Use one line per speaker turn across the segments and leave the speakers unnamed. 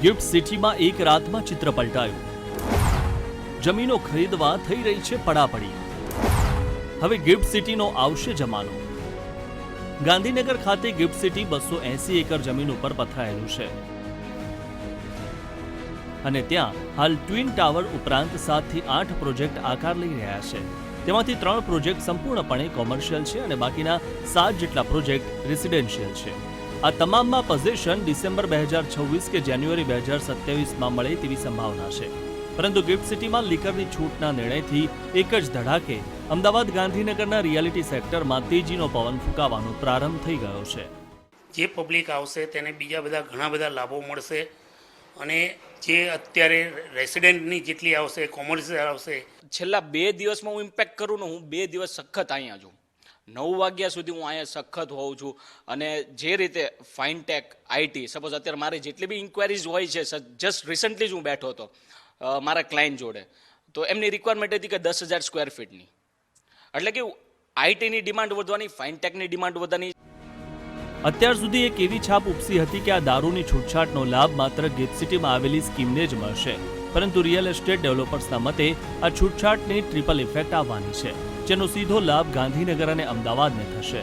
Gift સિટીમાં એક રાતમાં ચિત્ર પલટાયું। જમીનો ખરીદવા થઈ રહી છે પડાપડી। હવે ગિફ્ટ સિટીનો આવશે જમાનો। ગાંધીનગર ખાતે ગિફ્ટ સિટી 280 એકર જમીન ઉપર પથરાયેલું છે અને ત્યાં હાલ ટ્વિન ટાવર ઉપરાંત 7 થી 8 પ્રોજેક્ટ આકાર લઈ રહ્યા છે। તેમાંથી 3 પ્રોજેક્ટ સંપૂર્ણપણે કોમર્શિયલ છે અને બાકીના 7 જેટલા પ્રોજેક્ટ રેસિડેન્શિયલ છે। આ તમામમાં પોઝેશન ડિસેમ્બર 2026 કે જાન્યુઆરી 2027માં મળે તેવી સંભાવના છે, પરંતુ ગિફ્ટ સિટીમાં લીકરની છૂટના નિર્ણયથી એક જ ધડાકે અમદાવાદ ગાંધીનગરના રિયાલિટી સેક્ટરમાં તેજીનો પવન ફૂંકાવાનો પ્રારંભ થઈ ગયો છે।
જે પબ્લિક આવશે તેને બીજા બધા ઘણા બધા લાભો મળશે અને જે અત્યારે રેસિડેન્ટની જેટલી આવશે, કોમર્શિયલ આવશે।
છેલ્લા 2 દિવસમાં હું ઇમ્પેક્ટ કરું ને, હું 2 દિવસ સખત અહીંયા છું। 9 વાગ્યા સુધી હું અહીંયા સખત હોઉં છું અને જે રીતે ફાઇનટેક, આઈટી, સપોઝ અત્યારે મારી જેટલી બી ઇન્ક્વાયરીઝ હોય છે, જસ્ટ રિસન્ટલી જ હું બેઠો હતો મારા ક્લાયન્ટ જોડે, તો એમની રિક્વાયરમેન્ટ હતી કે 10,000 સ્ક્વેર ફીટની। એટલે કે આઈટીની ડિમાન્ડ વધવાની, ફાઇનટેકની ડિમાન્ડ વધવાની।
અત્યાર સુધી એક એવી છાપ ઉપસી હતી કે આ દારૂની છૂટછાટનો લાભ માત્ર ગિફ્ટ સિટીમાં આવેલી સ્કીમને જ મળશે, પરંતુ રિયલ એસ્ટેટ ડેવલપર્સના મતે આ છૂટછાટની ટ્રિપલ ઇફેક્ટ આવવાની છે, જેનો સીધો લાભ ગાંધીનગર અને અમદાવાદને થશે।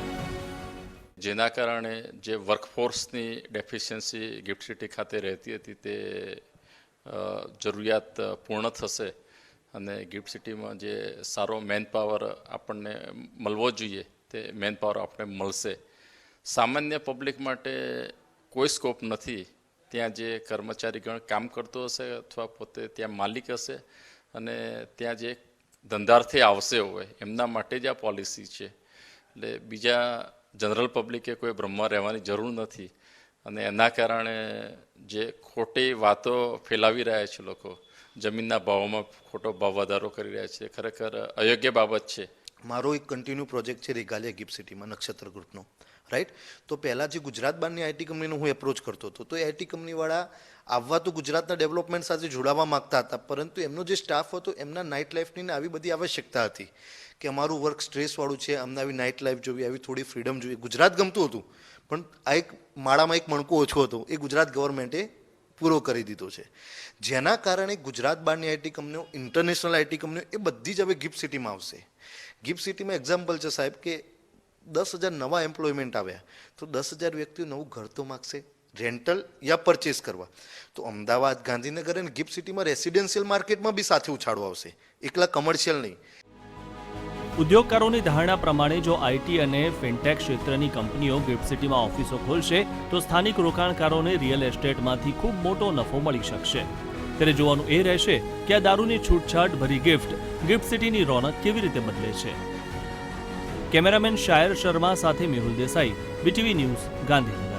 જેના કારણે જે વર્કફોર્સની ડેફિશિયન્સી ગિફ્ટ સિટી ખાતે રહેતી હતી તે જરૂરિયાત પૂર્ણ થશે અને ગિફ્ટ સિટીમાં જે સારો મેન પાવર આપણને મળવો જોઈએ તે મેન પાવર આપણે મળશે। સામાન્ય પબ્લિક માટે કોઈ સ્કોપ નથી। ત્યાં જે કર્મચારીગણ કામ કરતો હશે અથવા પોતે ત્યાં માલિક હશે અને ત્યાં જે ધંધાર્થી આવશે હોય એમના માટે જ આ પોલિસી છે। એટલે બીજા જનરલ પબ્લિકે કોઈ બ્રહ્મા રહેવાની જરૂર નથી અને એના કારણે જે ખોટી વાતો ફેલાવી રહ્યા છે લોકો, જમીનના ભાવોમાં ખોટો ભાવ વધારો કરી રહ્યા છે, ખરેખર અયોગ્ય બાબત છે।
મારો એક કન્ટિન્યુ પ્રોજેક્ટ છે રેગાલિયા ગિફ્ટ સિટીમાં, નક્ષત્ર ગ્રુપનો, રાઈટ। તો પહેલાં જે ગુજરાત બહારની આઈટી કંપનીનો હું એપ્રોચ કરતો હતો, તો એ આઈટી કંપનીવાળા આવવા તો ગુજરાતના ડેવલપમેન્ટ સાથે જોડાવા માગતા હતા, પરંતુ એમનો જે સ્ટાફ હતો એમના નાઇટ લાઈફની આવી બધી આવશ્યકતા હતી કે અમારું વર્ક સ્ટ્રેસવાળું છે, અમને આવી નાઇટ લાઈફ જોઈએ, આવી થોડી ફ્રીડમ જોઈએ। ગુજરાત ગમતું હતું, પણ આ એક માળામાં એક મણકો ઓછો હતો, એ ગુજરાત ગવર્મેન્ટે પૂરો કરી દીધો છે, જેના કારણે ગુજરાત બહારની આઈટી કંપનીઓ, ઇન્ટરનેશનલ આઈટી કંપનીઓ એ બધી જ હવે ગિફ્ટ સિટીમાં આવશે। ગિફ્ટ સિટીમાં એક્ઝામ્પલ છે સાહેબ કે 10,000 નવા એમ્પ્લોયમેન્ટ આવ્યા, તો 10,000 વ્યક્તિઓ નવું ઘર તો માગશે, રેન્ટલ યા પરચેસ કરવા। તો અમદાવાદ, ગાંધીનગર અને ગિફ્ટ સિટીમાં રેસિડેન્શિયલ માર્કેટમાં બી સાથે ઉછાળો આવશે, એકલા કમર્શિયલ નહીં।
ઉદ્યોગકારોની ધારણા પ્રમાણે જો આઈટી અને ફિનટેક ક્ષેત્રની કંપનીઓ ગિફ્ટ સિટીમાં ઓફિસો ખોલશે તો સ્થાનિક રોકાણકારોને રિયલ એસ્ટેટમાંથી ખૂબ મોટો નફો મળી શકશે। ત્યારે જોવાનું એ રહેશે કે આ દારૂની છૂટછાટ ભરી ગિફ્ટ સિટીની રોનક કેવી રીતે બદલે છે। કેમેરામેન શાયર શર્મા સાથે મેહુલ દેસાઈ, BTV ન્યૂઝ, ગાંધીનગર।